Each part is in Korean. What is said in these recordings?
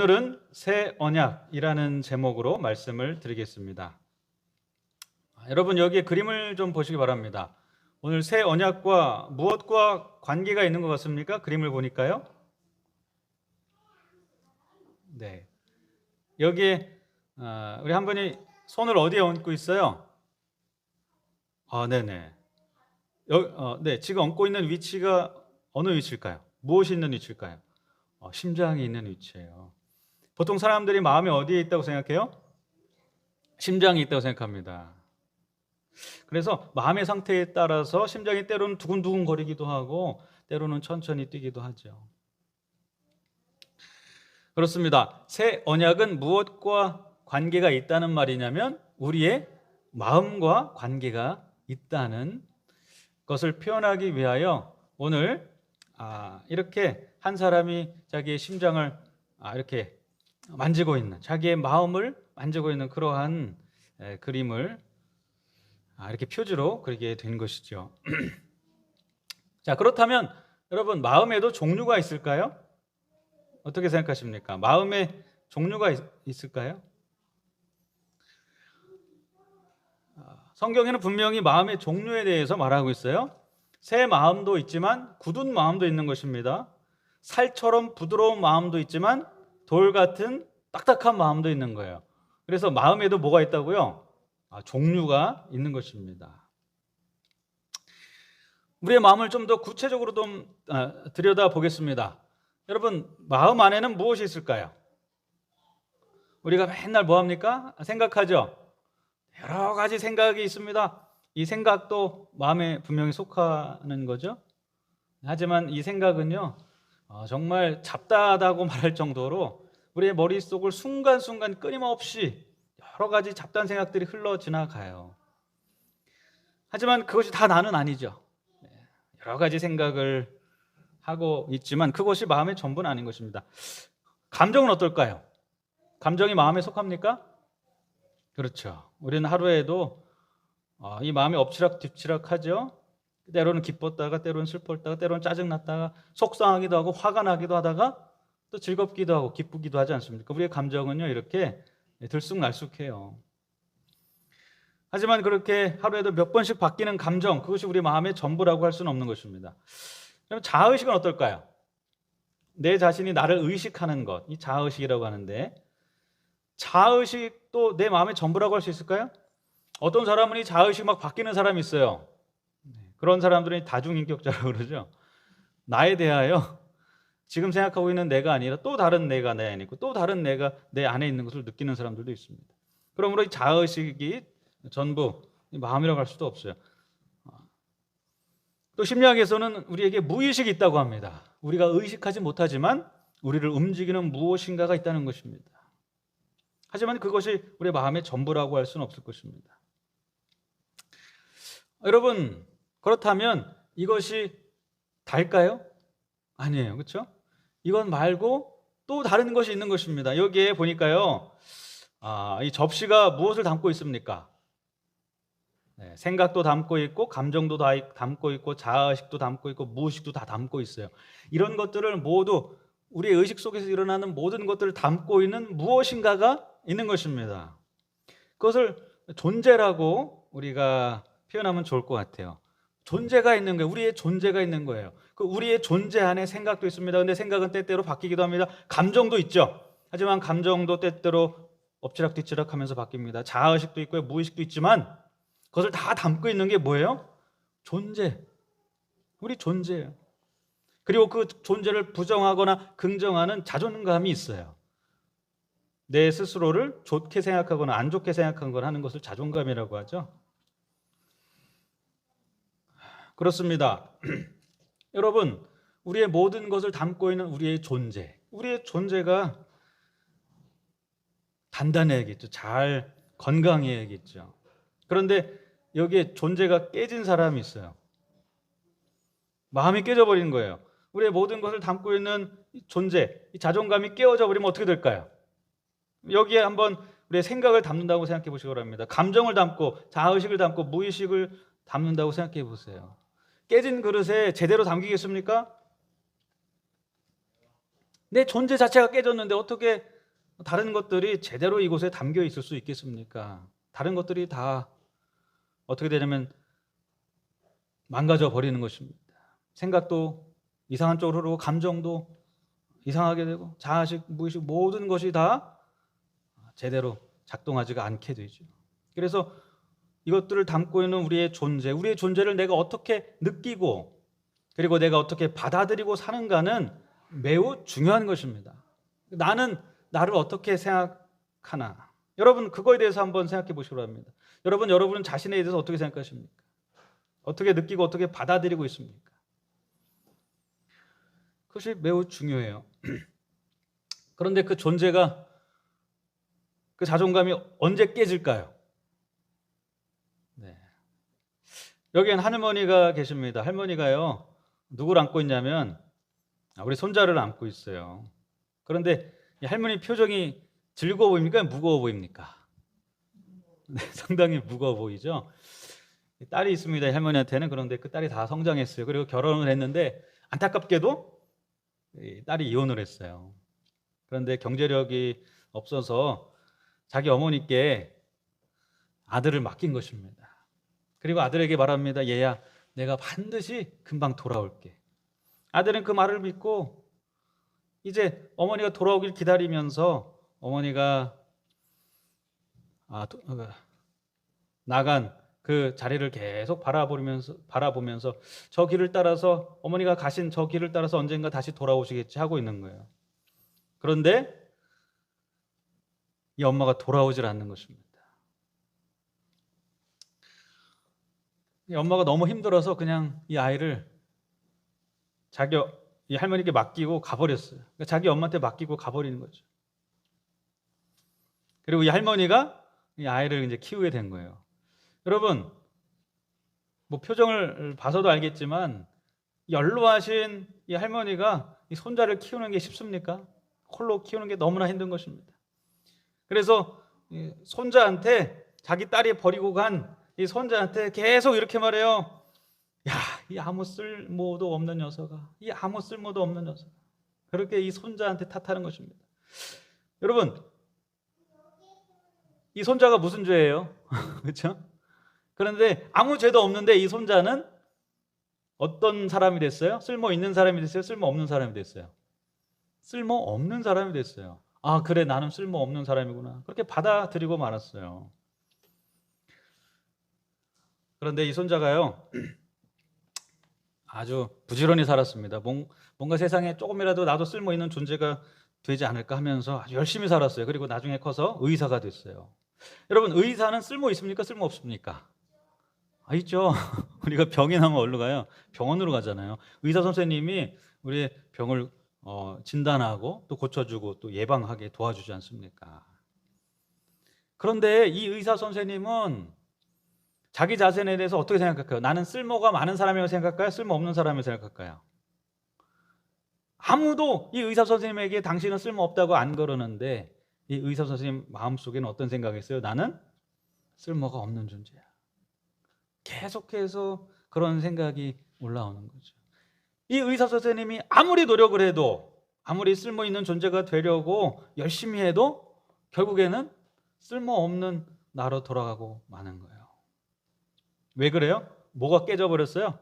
오늘은 새 언약이라는 제목으로 말씀을 드리겠습니다. 여러분 여기에 그림을 좀 보시기 바랍니다. 오늘 새 언약과 무엇과 관계가 있는 것 같습니까? 그림을 보니까요. 네, 여기에 우리 한 분이 손을 어디에 얹고 있어요? 네네. 네, 지금 얹고 있는 위치가 어느 위치일까요? 무엇이 있는 위치일까요? 심장이 있는 위치예요. 보통 사람들이 마음이 어디에 있다고 생각해요? 심장이 있다고 생각합니다. 그래서 마음의 상태에 따라서 심장이 때로는 두근두근 거리기도 하고 때로는 천천히 뛰기도 하죠. 그렇습니다. 새 언약은 무엇과 관계가 있다는 말이냐면 우리의 마음과 관계가 있다는 것을 표현하기 위하여 오늘 이렇게 한 사람이 자기의 심장을 이렇게 만지고 있는, 자기의 마음을 만지고 있는 그러한 그림을 이렇게 표지로 그리게 된 것이죠. 자, 그렇다면 여러분 마음에도 종류가 있을까요? 어떻게 생각하십니까? 마음에 종류가 있을까요? 성경에는 분명히 마음의 종류에 대해서 말하고 있어요. 새 마음도 있지만 굳은 마음도 있는 것입니다. 살처럼 부드러운 마음도 있지만 돌 같은 딱딱한 마음도 있는 거예요. 그래서 마음에도 뭐가 있다고요? 종류가 있는 것입니다. 우리의 마음을 좀 더 구체적으로 좀 들여다 보겠습니다. 여러분 마음 안에는 무엇이 있을까요? 우리가 맨날 뭐 합니까? 생각하죠. 여러 가지 생각이 있습니다. 이 생각도 마음에 분명히 속하는 거죠. 하지만 이 생각은요 정말 잡다하다고 말할 정도로 우리의 머릿속을 순간순간 끊임없이 여러 가지 잡다한 생각들이 흘러 지나가요. 하지만 그것이 다 나는 아니죠. 여러 가지 생각을 하고 있지만 그것이 마음의 전부는 아닌 것입니다. 감정은 어떨까요? 감정이 마음에 속합니까? 그렇죠. 우리는 하루에도 이 마음이 엎치락뒤치락하죠. 때로는 기뻤다가 때로는 슬펐다가 때로는 짜증났다가 속상하기도 하고 화가 나기도 하다가 또 즐겁기도 하고 기쁘기도 하지 않습니까? 우리의 감정은요 이렇게 들쑥날쑥해요. 하지만 그렇게 하루에도 몇 번씩 바뀌는 감정, 그것이 우리 마음의 전부라고 할 수는 없는 것입니다. 그럼 자아의식은 어떨까요? 내 자신이 나를 의식하는 것, 이 자아의식이라고 하는데 자아의식도 내 마음의 전부라고 할 수 있을까요? 어떤 사람은 이 자아의식 막 바뀌는 사람이 있어요. 그런 사람들은 다중인격자라고 그러죠. 나에 대하여 지금 생각하고 있는 내가 아니라 또 다른 내가 내 안에 있고 또 다른 내가 내 안에 있는 것을 느끼는 사람들도 있습니다. 그러므로 이 자아의식이 전부 마음이라고 할 수도 없어요. 또 심리학에서는 우리에게 무의식이 있다고 합니다. 우리가 의식하지 못하지만 우리를 움직이는 무엇인가가 있다는 것입니다. 하지만 그것이 우리의 마음의 전부라고 할 수는 없을 것입니다. 여러분 그렇다면 이것이 다일까요? 아니에요. 그렇죠? 이건 말고 또 다른 것이 있는 것입니다. 여기에 보니까요 이 접시가 무엇을 담고 있습니까? 생각도 담고 있고 감정도 다 담고 있고 자아의식도 담고 있고 무의식도 다 담고 있어요. 이런 것들을 모두 우리의 의식 속에서 일어나는 모든 것들을 담고 있는 무엇인가가 있는 것입니다. 그것을 존재라고 우리가 표현하면 좋을 것 같아요. 존재가 있는 거예요. 우리의 존재가 있는 거예요. 그 우리의 존재 안에 생각도 있습니다. 근데 생각은 때때로 바뀌기도 합니다. 감정도 있죠. 하지만 감정도 때때로 엎치락뒤치락 하면서 바뀝니다. 자아의식도 있고요. 무의식도 있지만 그것을 다 담고 있는 게 뭐예요? 존재. 우리 존재예요. 그리고 그 존재를 부정하거나 긍정하는 자존감이 있어요. 내 스스로를 좋게 생각하거나 안 좋게 생각하거나 하는 것을 자존감이라고 하죠. 그렇습니다. 여러분, 우리의 모든 것을 담고 있는 우리의 존재가 단단해야겠죠. 잘 건강해야겠죠. 그런데 여기에 존재가 깨진 사람이 있어요. 마음이 깨져버린 거예요. 우리의 모든 것을 담고 있는 존재, 이 자존감이 깨어져 버리면 어떻게 될까요? 여기에 한번 우리의 생각을 담는다고 생각해 보시기 바랍니다. 감정을 담고 자아의식을 담고 무의식을 담는다고 생각해 보세요. 깨진 그릇에 제대로 담기겠습니까? 내 존재 자체가 깨졌는데 어떻게 다른 것들이 제대로 이곳에 담겨 있을 수 있겠습니까? 다른 것들이 다 어떻게 되냐면 망가져 버리는 것입니다. 생각도 이상한 쪽으로 흐르고 감정도 이상하게 되고 자아식, 무의식 모든 것이 다 제대로 작동하지가 않게 되죠. 그래서 이것들을 담고 있는 우리의 존재를 내가 어떻게 느끼고 그리고 내가 어떻게 받아들이고 사는가는 매우 중요한 것입니다. 나는 나를 어떻게 생각하나? 여러분 그거에 대해서 한번 생각해 보시기 바랍니다. 여러분은 자신에 대해서 어떻게 생각하십니까? 어떻게 느끼고 어떻게 받아들이고 있습니까? 그것이 매우 중요해요. 그런데 그 존재가 그 자존감이 언제 깨질까요? 네. 여기엔 할머니가 계십니다. 할머니가요, 누구를 안고 있냐면 우리 손자를 안고 있어요. 그런데 이 할머니 표정이 즐거워 보입니까? 무거워 보입니까? 네, 상당히 무거워 보이죠? 딸이 있습니다, 할머니한테는. 그런데 그 딸이 다 성장했어요. 그리고 결혼을 했는데 안타깝게도 딸이 이혼을 했어요. 그런데 경제력이 없어서 자기 어머니께 아들을 맡긴 것입니다. 그리고 아들에게 말합니다. 얘야, 내가 반드시 금방 돌아올게. 아들은 그 말을 믿고 이제 어머니가 돌아오길 기다리면서 어머니가 나간 그 자리를 계속 바라보면서 저 길을 따라서 어머니가 가신 저 길을 따라서 언젠가 다시 돌아오시겠지 하고 있는 거예요. 그런데 이 엄마가 돌아오질 않는 것입니다. 이 엄마가 너무 힘들어서 그냥 이 아이를 이 할머니께 맡기고 가버렸어요. 그러니까 자기 엄마한테 맡기고 가버리는 거죠. 그리고 이 할머니가 이 아이를 이제 키우게 된 거예요. 여러분, 뭐 표정을 봐서도 알겠지만 연로하신 이 할머니가 이 손자를 키우는 게 쉽습니까? 홀로 키우는 게 너무나 힘든 것입니다. 그래서 이 손자한테 자기 딸이 버리고 간 이 손자한테 계속 이렇게 말해요. 야, 이 아무 쓸모도 없는 녀석아. 이 아무 쓸모도 없는 녀석. 그렇게 이 손자한테 탓하는 것입니다. 여러분, 이 손자가 무슨 죄예요? 그렇죠? 그런데 아무 죄도 없는데 이 손자는 어떤 사람이 됐어요? 쓸모 있는 사람이 됐어요? 쓸모 없는 사람이 됐어요? 쓸모 없는 사람이 됐어요. 아, 그래, 나는 쓸모 없는 사람이구나. 그렇게 받아들이고 말았어요. 그런데 이 손자가요, 아주 부지런히 살았습니다. 뭔가 세상에 조금이라도 나도 쓸모 있는 존재가 되지 않을까 하면서 아주 열심히 살았어요. 그리고 나중에 커서 의사가 됐어요. 여러분, 의사는 쓸모 있습니까? 쓸모 없습니까? 있죠. 우리가 병이 나면 어디로 가요? 병원으로 가잖아요. 의사 선생님이 우리의 병을 진단하고 또 고쳐주고 또 예방하게 도와주지 않습니까? 그런데 이 의사 선생님은 자기 자신에 대해서 어떻게 생각할까요? 나는 쓸모가 많은 사람이라고 생각할까요? 쓸모 없는 사람이라고 생각할까요? 아무도 이 의사 선생님에게 당신은 쓸모 없다고 안 그러는데 이 의사 선생님 마음속에는 어떤 생각이 있어요? 나는 쓸모가 없는 존재야. 계속해서 그런 생각이 올라오는 거죠. 이 의사 선생님이 아무리 노력을 해도 아무리 쓸모 있는 존재가 되려고 열심히 해도 결국에는 쓸모없는 나로 돌아가고 마는 거예요. 왜 그래요? 뭐가 깨져버렸어요?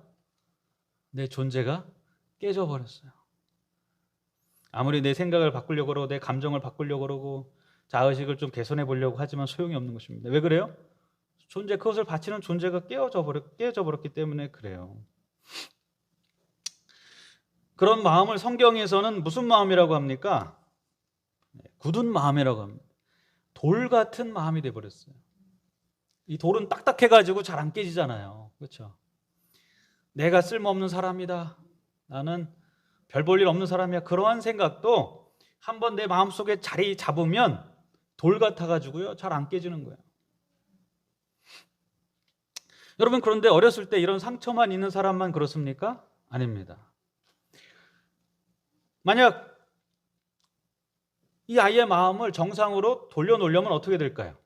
내 존재가 깨져버렸어요. 아무리 내 생각을 바꾸려고 그러고 내 감정을 바꾸려고 그러고 자의식을 좀 개선해 보려고 하지만 소용이 없는 것입니다. 왜 그래요? 그것을 바치는 존재가 깨어져 버렸기 때문에 그래요. 그런 마음을 성경에서는 무슨 마음이라고 합니까? 굳은 마음이라고 합니다. 돌 같은 마음이 돼버렸어요. 이 돌은 딱딱해가지고 잘 안 깨지잖아요. 그렇죠? 내가 쓸모없는 사람이다. 나는 별 볼 일 없는 사람이야. 그러한 생각도 한번 내 마음속에 자리 잡으면 돌 같아가지고요. 잘 안 깨지는 거예요. 여러분, 그런데 어렸을 때 이런 상처만 있는 사람만 그렇습니까? 아닙니다. 만약 이 아이의 마음을 정상으로 돌려놓으려면 어떻게 될까요?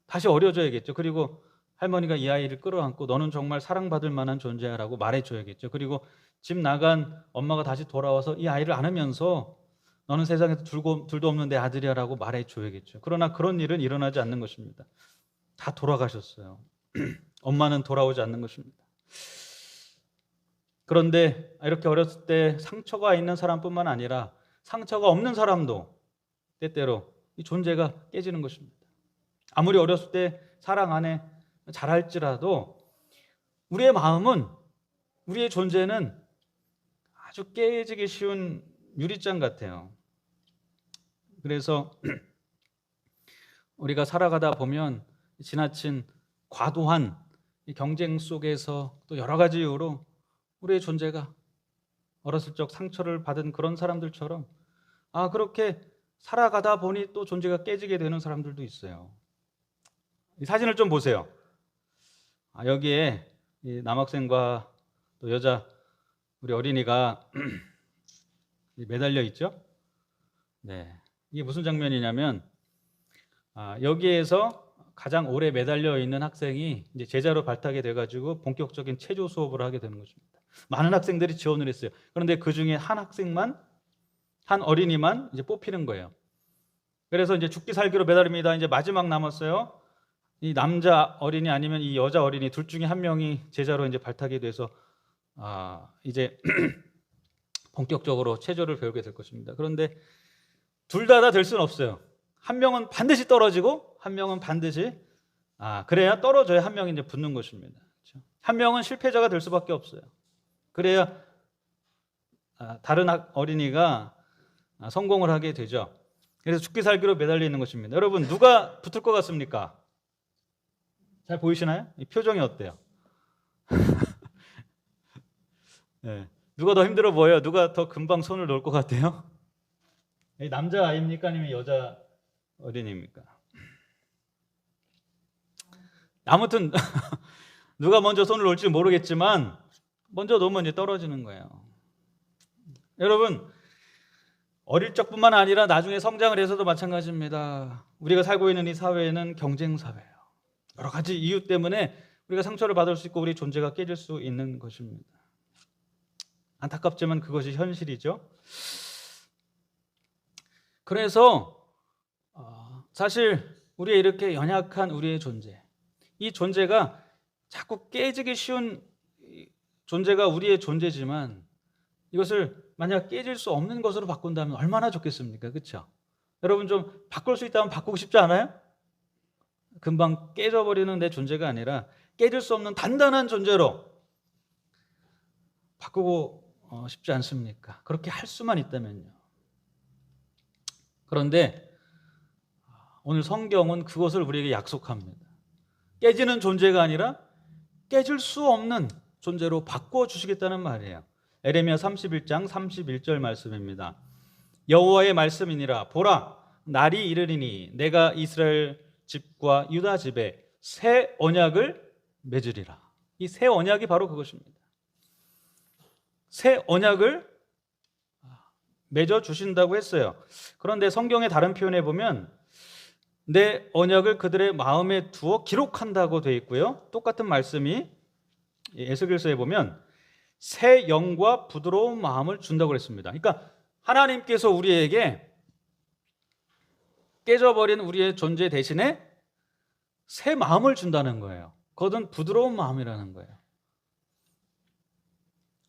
다시 어려져야겠죠. 그리고 할머니가 이 아이를 끌어안고 너는 정말 사랑받을 만한 존재야라고 말해줘야겠죠. 그리고 집 나간 엄마가 다시 돌아와서 이 아이를 안으면서 너는 세상에서 둘도 없는 내 아들이야라고 말해줘야겠죠. 그러나 그런 일은 일어나지 않는 것입니다. 다 돌아가셨어요. 엄마는 돌아오지 않는 것입니다. 그런데 이렇게 어렸을 때 상처가 있는 사람뿐만 아니라 상처가 없는 사람도 때때로 이 존재가 깨지는 것입니다. 아무리 어렸을 때 사랑 안에 잘할지라도 우리의 마음은, 우리의 존재는 아주 깨지기 쉬운 유리잔 같아요. 그래서 우리가 살아가다 보면 지나친 과도한 경쟁 속에서 또 여러 가지 이유로 우리의 존재가 어렸을 적 상처를 받은 그런 사람들처럼 그렇게 살아가다 보니 또 존재가 깨지게 되는 사람들도 있어요. 이 사진을 좀 보세요. 여기에 이 남학생과 또 여자 우리 어린이가 매달려 있죠. 네, 이게 무슨 장면이냐면 여기에서 가장 오래 매달려 있는 학생이 이제 제자로 발탁이 돼가지고 본격적인 체조 수업을 하게 되는 것입니다. 많은 학생들이 지원을 했어요. 그런데 그 중에 한 어린이만 이제 뽑히는 거예요. 그래서 이제 죽기 살기로 매달립니다. 이제 마지막 남았어요. 이 남자 어린이 아니면 이 여자 어린이 둘 중에 한 명이 제자로 이제 발탁이 돼서 이제 본격적으로 체조를 배우게 될 것입니다. 그런데 둘 다 될 수는 없어요. 한 명은 반드시 떨어지고 한 명은 반드시 그래야 떨어져야 한 명이 이제 붙는 것입니다. 그렇죠? 한 명은 실패자가 될 수밖에 없어요. 그래야 다른 어린이가 성공을 하게 되죠. 그래서 죽기 살기로 매달려 있는 것입니다. 여러분 누가 붙을 것 같습니까? 잘 보이시나요? 이 표정이 어때요? 네. 누가 더 힘들어 보여요? 누가 더 금방 손을 놓을 것 같아요? 남자 아이입니까? 아니면 여자 어린이입니까? 아무튼 누가 먼저 손을 놓을지 모르겠지만 먼저 놓으면 이제 떨어지는 거예요. 여러분 어릴 적뿐만 아니라 나중에 성장을 해서도 마찬가지입니다. 우리가 살고 있는 이 사회는 경쟁 사회예요. 여러 가지 이유 때문에 우리가 상처를 받을 수 있고 우리 존재가 깨질 수 있는 것입니다. 안타깝지만 그것이 현실이죠. 그래서 사실 우리의 이렇게 연약한 우리의 존재, 이 존재가 자꾸 깨지기 쉬운 존재가 우리의 존재지만 이것을 만약 깨질 수 없는 것으로 바꾼다면 얼마나 좋겠습니까? 그렇죠? 여러분 좀 바꿀 수 있다면 바꾸고 싶지 않아요? 금방 깨져버리는 내 존재가 아니라 깨질 수 없는 단단한 존재로 바꾸고 싶지 않습니까? 그렇게 할 수만 있다면요. 그런데 오늘 성경은 그것을 우리에게 약속합니다. 깨지는 존재가 아니라 깨질 수 없는 존재로 바꿔주시겠다는 말이에요. 에레미야 31장 31절 말씀입니다. 여호와의 말씀이니라. 보라, 날이 이르리니 내가 이스라엘 집과 유다 집에 새 언약을 맺으리라. 이 새 언약이 바로 그것입니다. 새 언약을 맺어 주신다고 했어요. 그런데 성경의 다른 표현에 보면 내 언약을 그들의 마음에 두어 기록한다고 되어 있고요. 똑같은 말씀이 에스겔서에 보면 새 영과 부드러운 마음을 준다고 그랬습니다. 그러니까 하나님께서 우리에게 깨져버린 우리의 존재 대신에 새 마음을 준다는 거예요. 그것은 부드러운 마음이라는 거예요.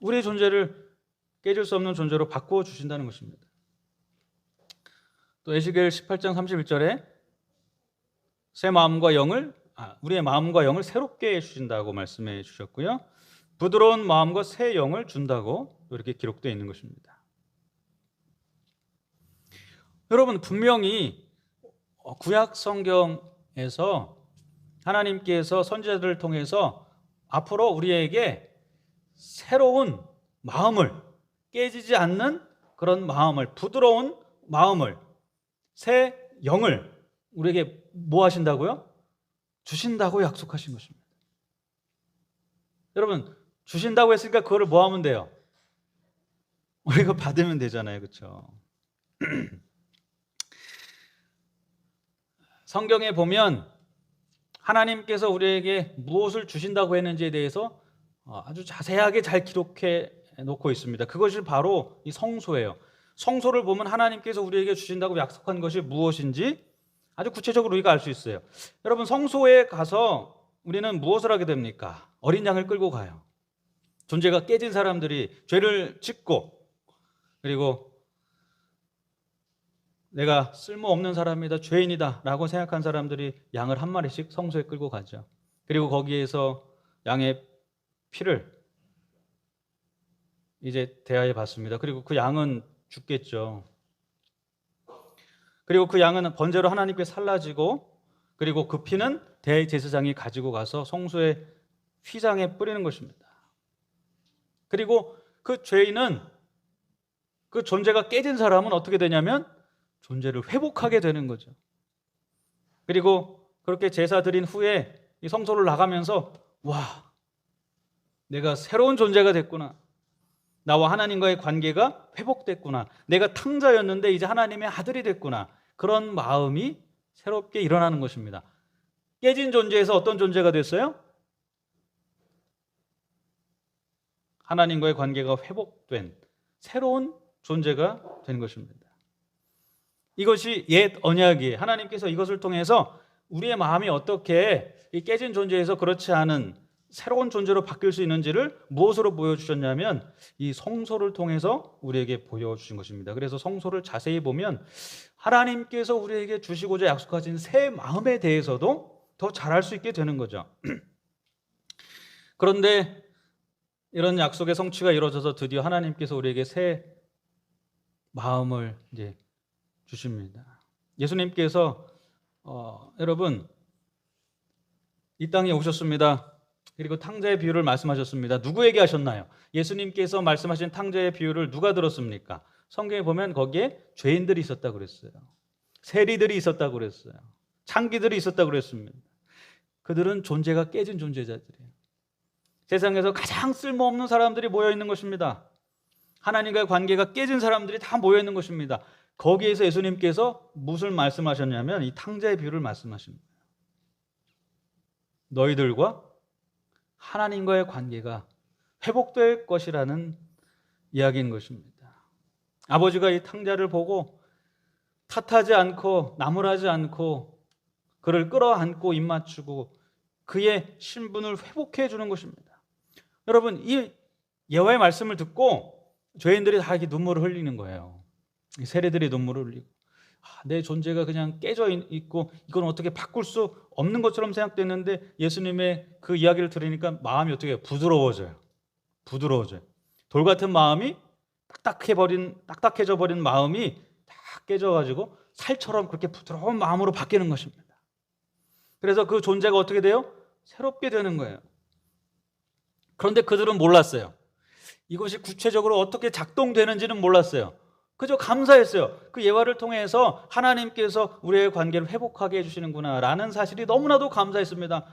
우리의 존재를 깨질 수 없는 존재로 바꾸어 주신다는 것입니다. 또 에스겔 18장 31절에 새 마음과 영을 우리의 마음과 영을 새롭게 해 주신다고 말씀해 주셨고요. 부드러운 마음과 새 영을 준다고 이렇게 기록되어 있는 것입니다. 여러분 분명히 구약 성경에서 하나님께서 선지자들을 통해서 앞으로 우리에게 새로운 마음을, 깨지지 않는 그런 마음을, 부드러운 마음을, 새 영을 우리에게 뭐 하신다고요? 주신다고 약속하신 것입니다. 여러분 주신다고 했으니까 그거를 뭐 하면 돼요? 우리가 받으면 되잖아요. 그렇죠? 성경에 보면 하나님께서 우리에게 무엇을 주신다고 했는지에 대해서 아주 자세하게 잘 기록해 놓고 있습니다. 그것이 바로 이 성소예요. 성소를 보면 하나님께서 우리에게 주신다고 약속한 것이 무엇인지 아주 구체적으로 우리가 알 수 있어요. 여러분, 성소에 가서 우리는 무엇을 하게 됩니까? 어린 양을 끌고 가요. 존재가 깨진 사람들이 죄를 짓고, 그리고 내가 쓸모없는 사람이다, 죄인이다 라고 생각한 사람들이 양을 한 마리씩 성소에 끌고 가죠. 그리고 거기에서 양의 피를 이제 대하여 받습니다. 그리고 그 양은 죽겠죠. 그리고 그 양은 번제로 하나님께 살라지고, 그리고 그 피는 대제사장이 가지고 가서 성소의 휘장에 뿌리는 것입니다. 그리고 그 죄인은, 그 존재가 깨진 사람은 어떻게 되냐면 존재를 회복하게 되는 거죠. 그리고 그렇게 제사 드린 후에 이 성소를 나가면서, 와, 내가 새로운 존재가 됐구나, 나와 하나님과의 관계가 회복됐구나, 내가 탕자였는데 이제 하나님의 아들이 됐구나, 그런 마음이 새롭게 일어나는 것입니다. 깨진 존재에서 어떤 존재가 됐어요? 하나님과의 관계가 회복된 새로운 존재가 된 것입니다. 이것이 옛 언약이에요. 하나님께서 이것을 통해서 우리의 마음이 어떻게 이 깨진 존재에서 그렇지 않은 새로운 존재로 바뀔 수 있는지를 무엇으로 보여주셨냐면 이 성소를 통해서 우리에게 보여주신 것입니다. 그래서 성소를 자세히 보면 하나님께서 우리에게 주시고자 약속하신 새 마음에 대해서도 더 잘할 수 있게 되는 거죠. 그런데 이런 약속의 성취가 이루어져서 드디어 하나님께서 우리에게 새 마음을 이제 주십니다. 예수님께서 여러분, 이 땅에 오셨습니다. 그리고 탕자의 비유를 말씀하셨습니다. 누구에게 하셨나요? 예수님께서 말씀하신 탕자의 비유를 누가 들었습니까? 성경에 보면 거기에 죄인들이 있었다고 그랬어요. 세리들이 있었다고 그랬어요. 창기들이 있었다고 그랬습니다. 그들은 존재가 깨진 존재자들이에요. 세상에서 가장 쓸모없는 사람들이 모여 있는 것입니다. 하나님과의 관계가 깨진 사람들이 다 모여 있는 것입니다. 거기에서 예수님께서 무슨 말씀하셨냐면 이 탕자의 비유를 말씀하신 거예요. 너희들과 하나님과의 관계가 회복될 것이라는 이야기인 것입니다. 아버지가 이 탕자를 보고 탓하지 않고 나무라지 않고 그를 끌어안고 입맞추고 그의 신분을 회복해 주는 것입니다. 여러분, 이 여호와의 말씀을 듣고 죄인들이 다 이렇게 눈물을 흘리는 거예요. 세리들이 눈물을 흘리고, 내 존재가 그냥 깨져 있고 이건 어떻게 바꿀 수 없는 것처럼 생각됐는데 예수님의 그 이야기를 들으니까 마음이 어떻게 해요? 부드러워져요. 돌 같은 마음이 딱딱해져 버린 마음이 다 깨져가지고 살처럼 그렇게 부드러운 마음으로 바뀌는 것입니다. 그래서 그 존재가 어떻게 돼요? 새롭게 되는 거예요. 그런데 그들은 몰랐어요. 이것이 구체적으로 어떻게 작동되는지는 몰랐어요. 그저 감사했어요. 그 예화를 통해서 하나님께서 우리의 관계를 회복하게 해주시는구나 라는 사실이 너무나도 감사했습니다.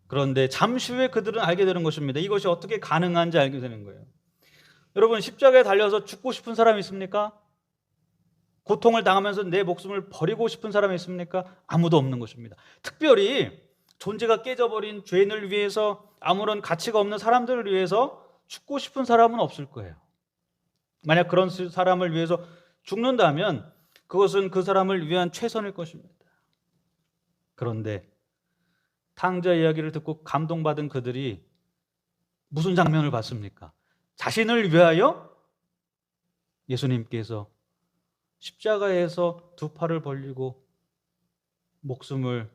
그런데 잠시 후에 그들은 알게 되는 것입니다. 이것이 어떻게 가능한지 알게 되는 거예요. 여러분, 십자가에 달려서 죽고 싶은 사람이 있습니까? 고통을 당하면서 내 목숨을 버리고 싶은 사람이 있습니까? 아무도 없는 것입니다. 특별히 존재가 깨져버린 죄인을 위해서, 아무런 가치가 없는 사람들을 위해서 죽고 싶은 사람은 없을 거예요. 만약 그런 사람을 위해서 죽는다면 그것은 그 사람을 위한 최선일 것입니다. 그런데 탕자 이야기를 듣고 감동받은 그들이 무슨 장면을 봤습니까? 자신을 위하여 예수님께서 십자가에서 두 팔을 벌리고 목숨을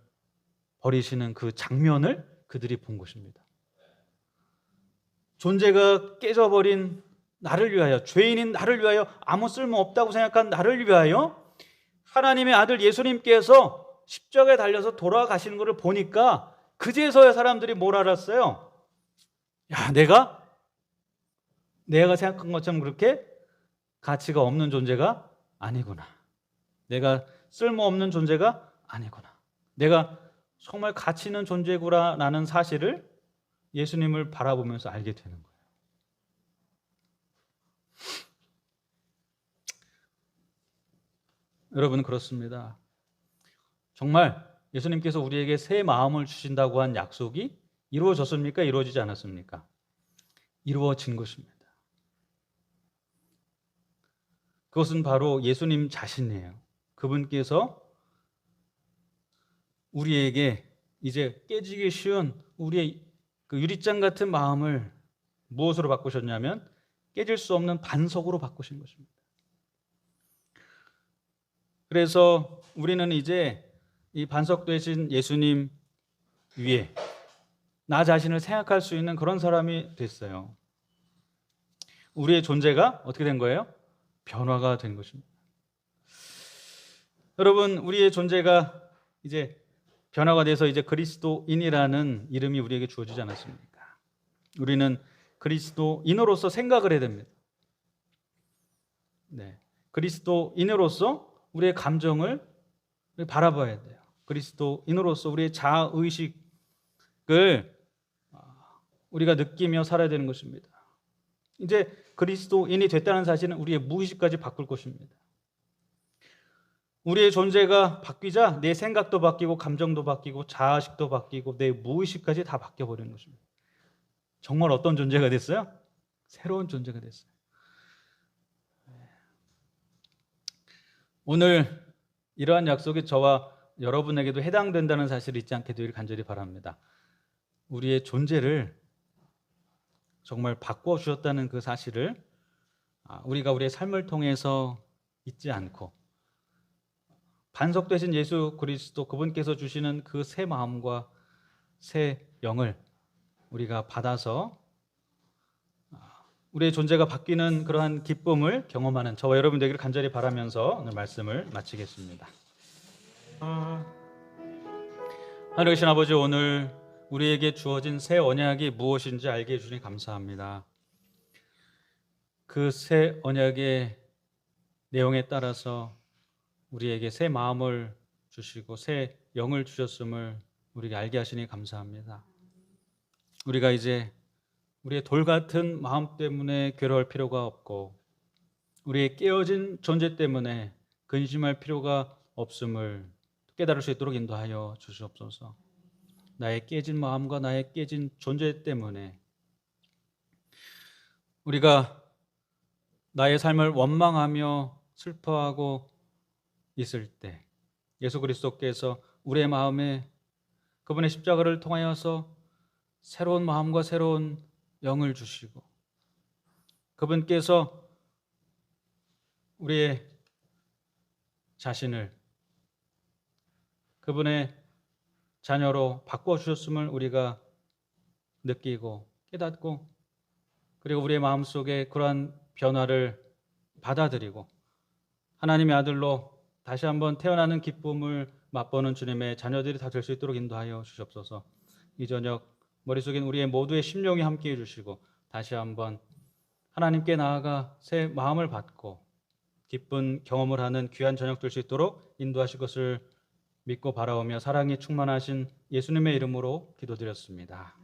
버리시는 그 장면을 그들이 본 것입니다. 존재가 깨져버린 나를 위하여, 죄인인 나를 위하여, 아무 쓸모없다고 생각한 나를 위하여 하나님의 아들 예수님께서 십자가에 달려서 돌아가시는 것을 보니까 그제서야 사람들이 뭘 알았어요? 야, 내가 생각한 것처럼 그렇게 가치가 없는 존재가 아니구나. 내가 쓸모없는 존재가 아니구나. 내가 정말 가치 있는 존재구나라는 사실을 예수님을 바라보면서 알게 되는 거예요. 여러분, 그렇습니다. 정말 예수님께서 우리에게 새 마음을 주신다고 한 약속이 이루어졌습니까? 이루어지지 않았습니까? 이루어진 것입니다. 그것은 바로 예수님 자신이에요. 그분께서 우리에게 이제 깨지기 쉬운 우리의 그 유리잔 같은 마음을 무엇으로 바꾸셨냐면 깨질 수 없는 반석으로 바꾸신 것입니다. 그래서 우리는 이제 이 반석 되신 예수님 위에 나 자신을 생각할 수 있는 그런 사람이 됐어요. 우리의 존재가 어떻게 된 거예요? 변화가 된 것입니다. 여러분, 우리의 존재가 이제 변화가 돼서 이제 그리스도인이라는 이름이 우리에게 주어지지 않았습니까? 우리는 그리스도인으로서 생각을 해야 됩니다. 네, 그리스도인으로서 우리의 감정을 바라봐야 돼요. 그리스도인으로서 우리의 자아의식을 우리가 느끼며 살아야 되는 것입니다. 이제 그리스도인이 됐다는 사실은 우리의 무의식까지 바꿀 것입니다. 우리의 존재가 바뀌자 내 생각도 바뀌고 감정도 바뀌고 자아식도 바뀌고 내 무의식까지 다 바뀌어버리는 것입니다. 정말 어떤 존재가 됐어요? 새로운 존재가 됐어요. 오늘 이러한 약속이 저와 여러분에게도 해당된다는 사실을 잊지 않게 되기를 간절히 바랍니다. 우리의 존재를 정말 바꿔 주셨다는 그 사실을 우리가 우리의 삶을 통해서 잊지 않고 반석 되신 예수 그리스도 그분께서 주시는 그 새 마음과 새 영을 우리가 받아서 우리의 존재가 바뀌는 그러한 기쁨을 경험하는 저와 여러분 되기를 간절히 바라면서 오늘 말씀을 마치겠습니다. 하늘에 계신 아버지, 오늘 우리에게 주어진 새 언약이 무엇인지 알게 해주니 감사합니다. 그 새 언약의 내용에 따라서 우리에게 새 마음을 주시고 새 영을 주셨음을 우리가 알게 하시니 감사합니다. 우리가 이제 우리의 돌 같은 마음 때문에 괴로워할 필요가 없고 우리의 깨어진 존재 때문에 근심할 필요가 없음을 깨달을 수 있도록 인도하여 주시옵소서. 나의 깨진 마음과 나의 깨진 존재 때문에 우리가 나의 삶을 원망하며 슬퍼하고 있을 때 예수 그리스도께서 우리의 마음에 그분의 십자가를 통하여서 새로운 마음과 새로운 영을 주시고 그분께서 우리의 자신을 그분의 자녀로 바꿔주셨음을 우리가 느끼고 깨닫고 그리고 우리의 마음속에 그러한 변화를 받아들이고 하나님의 아들로 다시 한번 태어나는 기쁨을 맛보는 주님의 자녀들이 다 될 수 있도록 인도하여 주시옵소서. 이 저녁 머릿속엔 우리의 모두의 심령이 함께해 주시고 다시 한번 하나님께 나아가 새 마음을 받고 기쁜 경험을 하는 귀한 저녁 될 수 있도록 인도하실 것을 믿고 바라오며 사랑이 충만하신 예수님의 이름으로 기도드렸습니다.